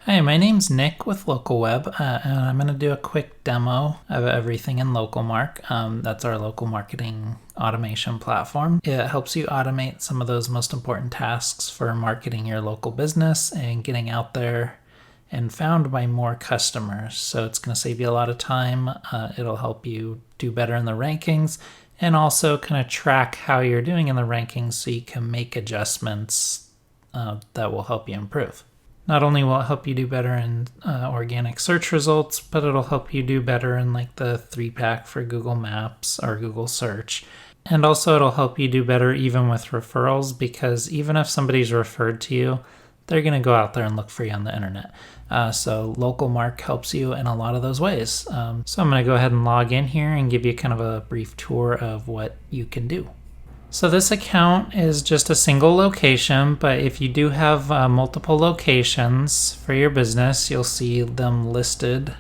Hi, my name's Nick with LocalWeb, and I'm going to do a quick demo of everything in LocalMark. That's our local marketing automation platform. It helps you automate some of those most important tasks for marketing your local business and getting out there and found by more customers. So it's going to save you a lot of time. It'll help you do better in the rankings and also kind of track how you're doing in the rankings so you can make adjustments that will help you improve. Not only will it help you do better in organic search results, but it'll help you do better in like the 3-pack for Google Maps or Google Search. And also it'll help you do better even with referrals, because even if somebody's referred to you, they're going to go out there and look for you on the internet. So LocalMark helps you in a lot of those ways. So I'm going to go ahead and log in here and give you kind of a brief tour of what you can do. So this account is just a single location, but if you do have multiple locations for your business, you'll see them listed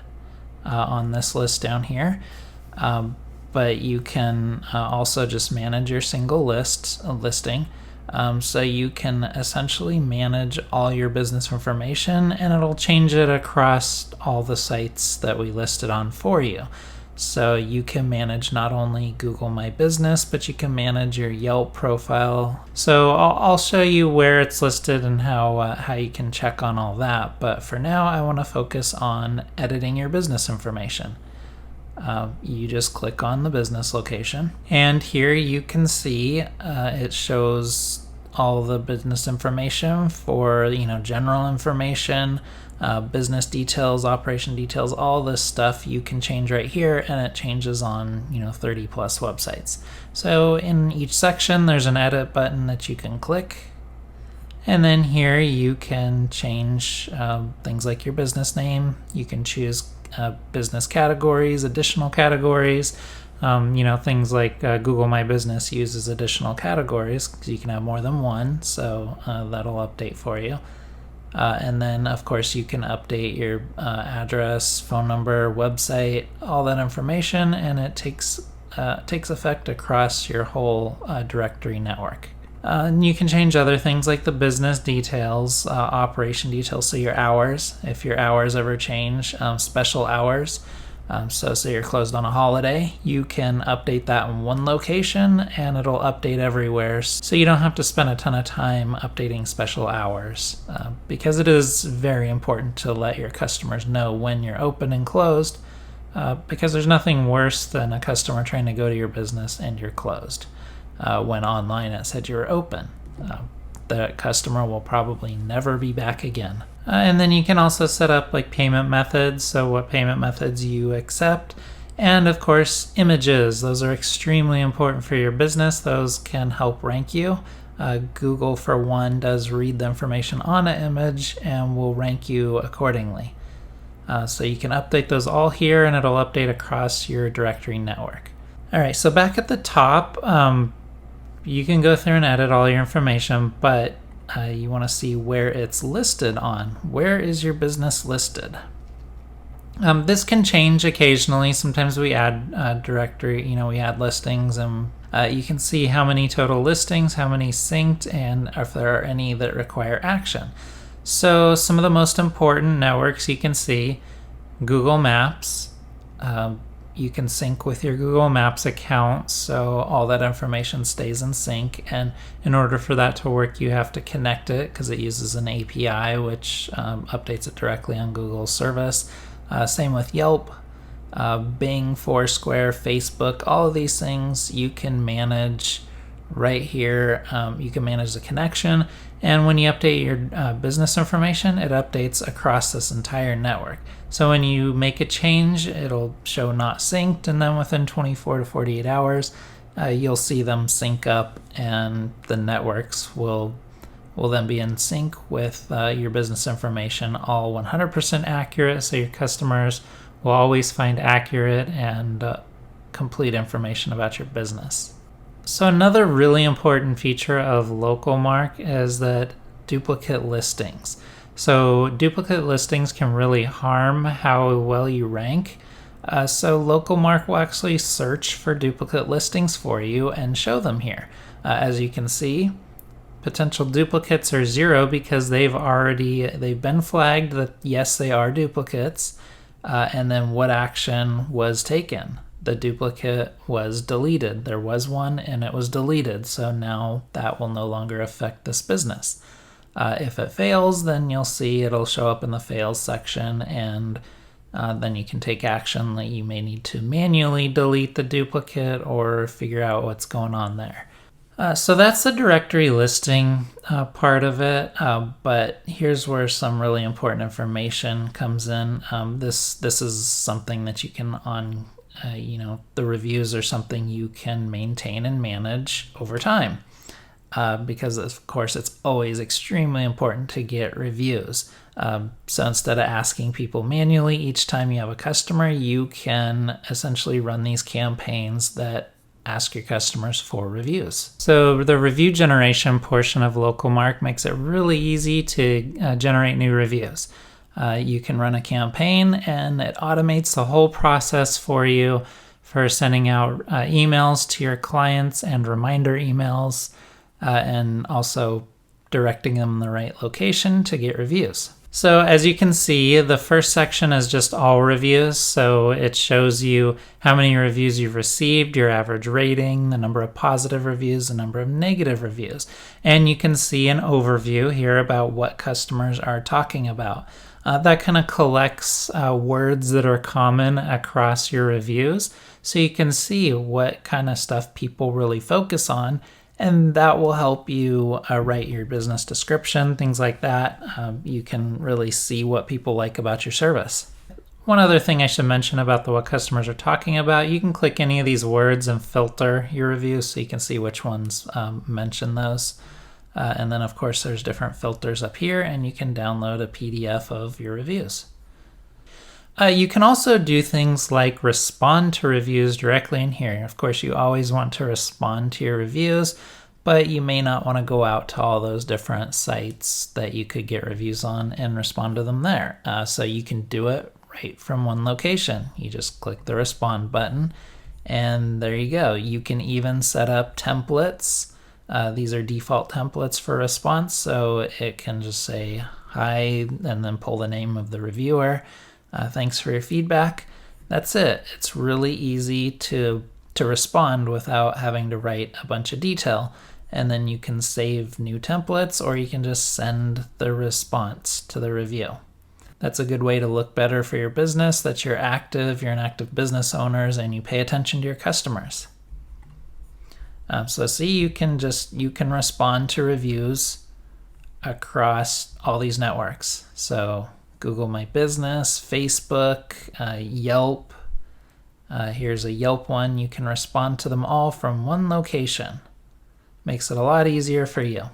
on this list down here. But you can also just manage your single listing. So you can essentially manage all your business information, and it'll change it across all the sites that we listed on for you. So you can manage not only Google My Business, but you can manage your Yelp profile. So I'll show you where it's listed and how you can check on all that. But for now, I want to focus on editing your business information. You just click on the business location, and here you can see it shows all the business information for general information, business details, operation details, all this stuff you can change right here, and it changes on 30 plus websites. So in each section there's an edit button that you can click, and then here you can change things like your business name. You can choose business categories, additional categories. Things like Google My Business uses additional categories because you can have more than one, so that'll update for you. And then, of course, you can update your address, phone number, website, all that information, and it takes effect across your whole directory network. And you can change other things like the business details, operation details, so your hours, if your hours ever change, special hours. So say you're closed on a holiday, you can update that in one location and it'll update everywhere, so you don't have to spend a ton of time updating special hours, because it is very important to let your customers know when you're open and closed, because there's nothing worse than a customer trying to go to your business and you're closed. When online it said you were open. The customer will probably never be back again. And then you can also set up like payment methods, so what payment methods you accept. And of course, images. Those are extremely important for your business. Those can help rank you. Google, for one, does read the information on an image and will rank you accordingly. So you can update those all here, and it'll update across your directory network. All right, so back at the top, you can go through and edit all your information, but you want to see where it's listed on. Where is your business listed? This can change occasionally. Sometimes we add directory, we add listings, and you can see how many total listings, how many synced, and if there are any that require action. So some of the most important networks you can see: Google Maps. You can sync with your Google Maps account, so all that information stays in sync. And in order for that to work, you have to connect it because it uses an API, which updates it directly on Google's service. Same with Yelp, Bing, Foursquare, Facebook. All of these things you can manage right here. You can manage the connection, and when you update your business information, it updates across this entire network. So when you make a change, it'll show not synced, and then within 24 to 48 hours, you'll see them sync up, and the networks will then be in sync with your business information, all 100% accurate, so your customers will always find accurate and complete information about your business. So another really important feature of LocalMark is that duplicate listings. So duplicate listings can really harm how well you rank. So LocalMark will actually search for duplicate listings for you and show them here. As you can see, Potential duplicates are 0 because they've been flagged that yes, they are duplicates. And then what action was taken? The duplicate was deleted. There was one and it was deleted. So now that will no longer affect this business. If it fails, then you'll see it'll show up in the fails section, and then you can take action that you may need to manually delete the duplicate or figure out what's going on there. So that's the directory listing part of it, but here's where some really important information comes in. This is something that you can the reviews are something you can maintain and manage over time. Because of course it's always extremely important to get reviews. So instead of asking people manually each time you have a customer, you can essentially run these campaigns that ask your customers for reviews. So the review generation portion of LocalMark makes it really easy to generate new reviews. You can run a campaign and it automates the whole process for you for sending out emails to your clients and reminder emails, and also directing them in the right location to get reviews. So as you can see, the first section is just all reviews. So it shows you how many reviews you've received, your average rating, the number of positive reviews, the number of negative reviews. And you can see an overview here about what customers are talking about. That kind of collects words that are common across your reviews, so you can see what kind of stuff people really focus on, and that will help you write your business description, things like that. You can really see what people like about your service. One other thing I should mention about what customers are talking about, you can click any of these words and filter your reviews so you can see which ones mention those. And then of course there's different filters up here, and you can download a PDF of your reviews. You can also do things like respond to reviews directly in here. Of course, you always want to respond to your reviews, but you may not want to go out to all those different sites that you could get reviews on and respond to them there. So you can do it right from one location. You just click the respond button, and there you go. You can even set up templates. These are default templates for response, so it can just say hi and then pull the name of the reviewer. Thanks for your feedback. That's it. It's really easy to respond without having to write a bunch of detail. And then you can save new templates, or you can just send the response to the review. That's a good way to look better for your business, that you're an active business owners, and you pay attention to your customers. So see, you can respond to reviews across all these networks. So Google My Business, Facebook, Yelp. Here's a Yelp one. You can respond to them all from one location. Makes it a lot easier for you.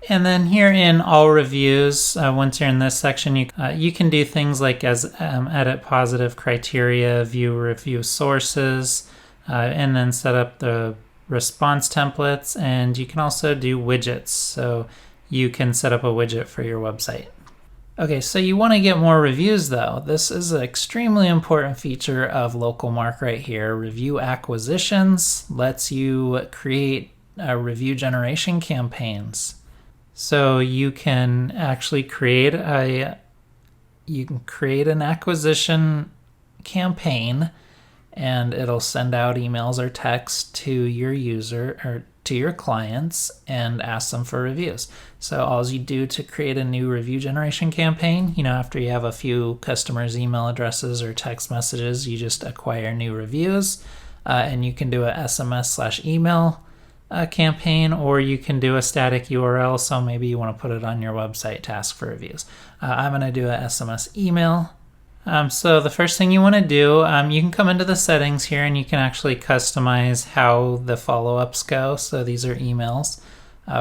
And then here in all reviews, once you're in this section, you can do things like edit positive criteria, view review sources, and then set up the response templates. And you can also do widgets. So you can set up a widget for your website. Okay, so you want to get more reviews though. This is an extremely important feature of LocalMark right here. Review acquisitions lets you create review generation campaigns. So you can actually create an acquisition campaign, and it'll send out emails or text to your user or to your clients and ask them for reviews. So all you do to create a new review generation campaign, after you have a few customers' email addresses or text messages, you just acquire new reviews, and you can do a SMS/email campaign, or you can do a static URL. So maybe you want to put it on your website to ask for reviews. I'm going to do a SMS email. So the first thing you want to do, you can come into the settings here and you can actually customize how the follow-ups go. So these are emails.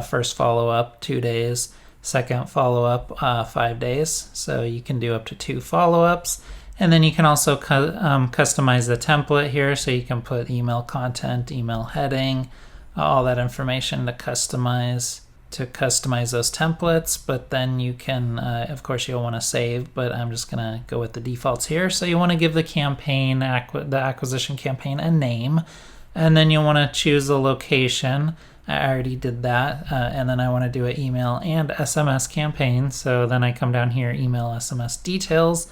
First follow-up, 2 days. Second follow-up, 5 days. So you can do up to 2 follow-ups. And then you can also customize the template here. So you can put email content, email heading, all that information to customize those templates. But then you can, of course, you'll want to save, but I'm just going to go with the defaults here. So you want to give the campaign, the acquisition campaign, a name, and then you'll want to choose a location. I already did that, and then I want to do an email and SMS campaign. So then I come down here, email, SMS details,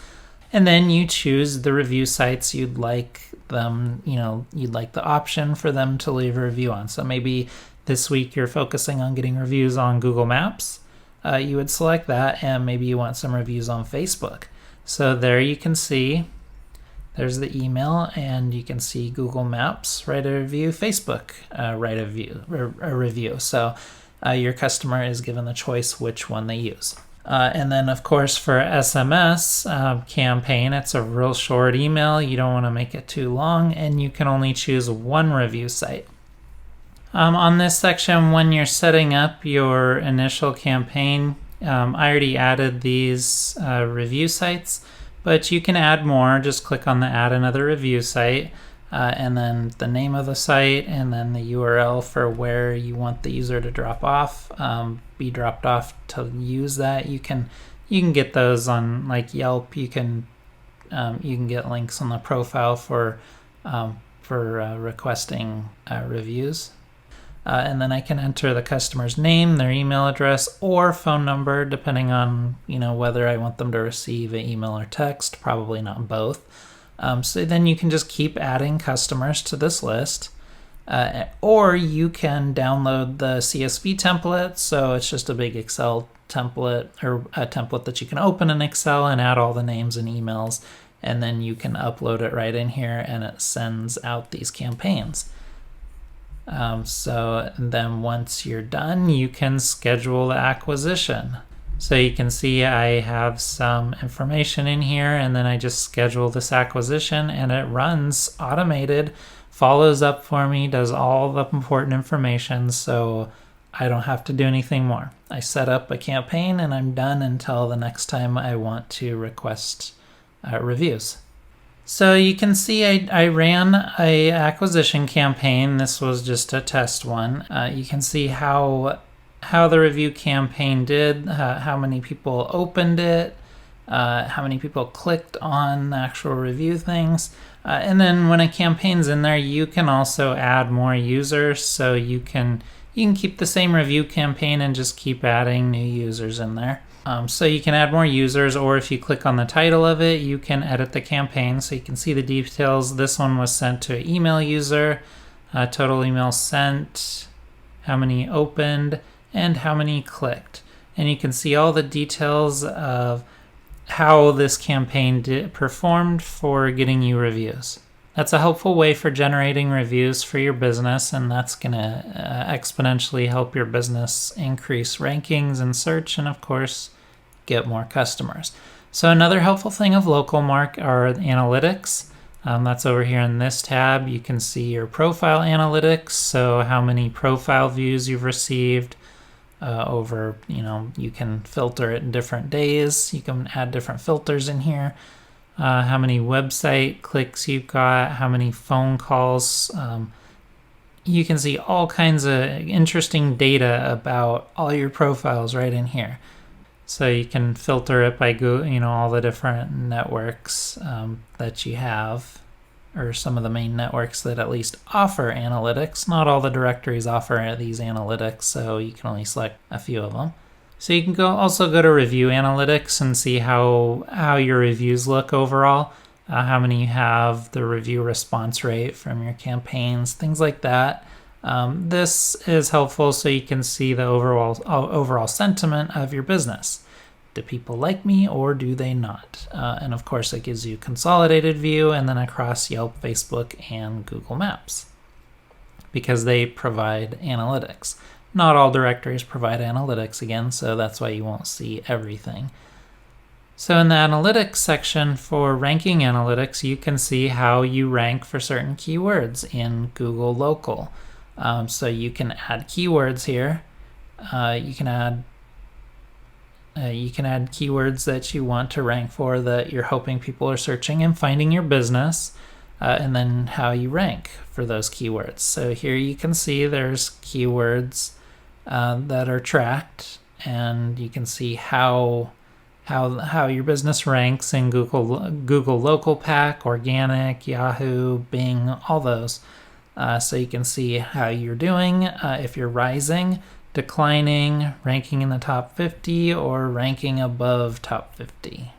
and then you choose the review sites you'd like them, you'd like the option for them to leave a review on. So maybe this week you're focusing on getting reviews on Google Maps. You would select that, and maybe you want some reviews on Facebook. So there you can see, there's the email, and you can see Google Maps, write a review, Facebook, write a review. So your customer is given the choice which one they use. And then, of course, for SMS campaign, it's a real short email. You don't want to make it too long, and you can only choose one review site. On this section, when you're setting up your initial campaign, I already added these review sites, but you can add more. Just click on the Add Another Review Site, and then the name of the site, and then the URL for where you want the user to drop off, be dropped off to use that. You can get those on like Yelp. You can get links on the profile for requesting reviews. And then I can enter the customer's name, their email address, or phone number, depending on whether I want them to receive an email or text. Probably not both. So then you can just keep adding customers to this list, or you can download the CSV template. So it's just a big Excel template, or a template that you can open in Excel and add all the names and emails, and then you can upload it right in here, and it sends out these campaigns. So then once you're done, you can schedule the acquisition. So you can see I have some information in here, and then I just schedule this acquisition, and it runs automated, follows up for me, does all the important information, so I don't have to do anything more. I set up a campaign, and I'm done until the next time I want to request reviews. So you can see I ran a acquisition campaign. This was just a test one. You can see how the review campaign did, how many people opened it, how many people clicked on the actual review things. And then when a campaign's in there, you can also add more users. So you can keep the same review campaign and just keep adding new users in there. So you can add more users, or if you click on the title of it, you can edit the campaign. So you can see the details. This one was sent to an email user, total emails sent, how many opened, and how many clicked. And you can see all the details of how this campaign performed for getting you reviews. That's a helpful way for generating reviews for your business, and that's going to exponentially help your business increase rankings in search and, of course, get more customers. So another helpful thing of LocalMark are analytics. That's over here in this tab. You can see your profile analytics, so how many profile views you've received you can filter it in different days. You can add different filters in here. How many website clicks you've got, how many phone calls. You can see all kinds of interesting data about all your profiles right in here. So you can filter it by all the different networks that you have, or some of the main networks that at least offer analytics. Not all the directories offer these analytics, so you can only select a few of them. So you can also go to review analytics and see how your reviews look overall, how many you have, the review response rate from your campaigns, things like that. This is helpful so you can see the overall sentiment of your business. Do people like me or do they not? And of course, it gives you a consolidated view and then across Yelp, Facebook, and Google Maps, because they provide analytics. Not all directories provide analytics again, so that's why you won't see everything. So in the analytics section for ranking analytics, you can see how you rank for certain keywords in Google Local. So you can add keywords here. You can add keywords that you want to rank for, that you're hoping people are searching and finding your business, and then how you rank for those keywords. So here you can see there's keywords that are tracked, and you can see how your business ranks in Google Local Pack, Organic, Yahoo, Bing, all those. So you can see how you're doing, if you're rising, declining, ranking in the top 50, or ranking above top 50.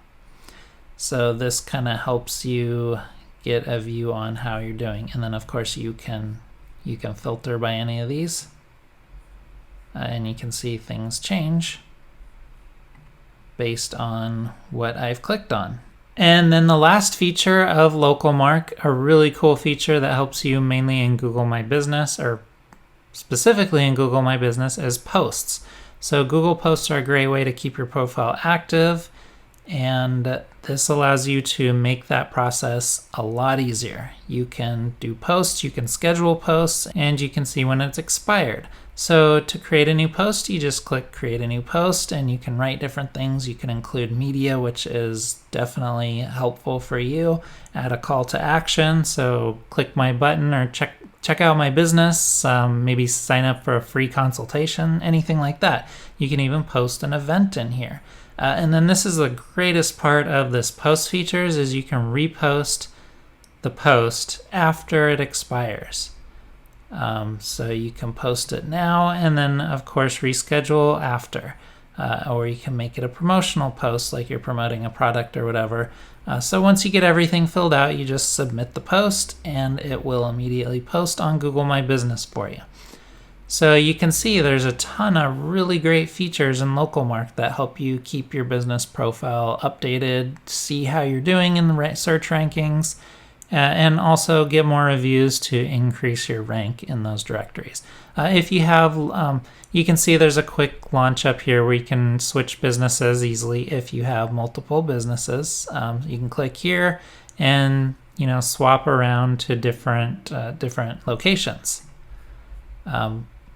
So this kind of helps you get a view on how you're doing. And then of course you can filter by any of these, and you can see things change based on what I've clicked on. And then the last feature of LocalMark, a really cool feature that helps you mainly in Google My Business, or specifically in Google My Business, is posts. So Google Posts are a great way to keep your profile active, and this allows you to make that process a lot easier. You can do posts, you can schedule posts, and you can see when it's expired. So to create a new post, you just click create a new post, and you can write different things. You can include media, which is definitely helpful for you. Add a call to action, so click my button or check out my business, maybe sign up for a free consultation, anything like that. You can even post an event in here. And then this is the greatest part of this post features, is you can repost the post after it expires. So you can post it now and then of course reschedule after, or you can make it a promotional post like you're promoting a product or whatever. So once you get everything filled out, you just submit the post and it will immediately post on Google My Business for you. So you can see there's a ton of really great features in LocalMark that help you keep your business profile updated, see how you're doing in the search rankings, and also get more reviews to increase your rank in those directories. If you have, you can see there's a quick launch up here where you can switch businesses easily if you have multiple businesses. You can click here and swap around to different locations.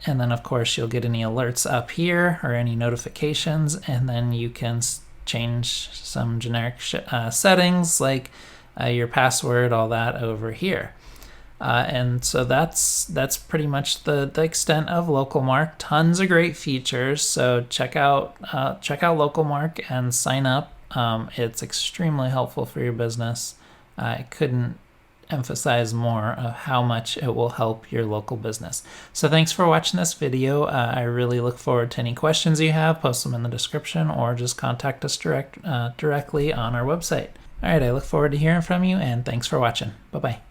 And then of course you'll get any alerts up here or any notifications, and then you can change some generic settings like your password, all that over here. And so that's pretty much the extent of LocalMark. Tons of great features. So check out LocalMark and sign up. It's extremely helpful for your business. I couldn't emphasize more of how much it will help your local business. So thanks for watching this video. I really look forward to any questions you have. Post them in the description or just contact us directly on our website. All right, I look forward to hearing from you, and thanks for watching. Bye-bye.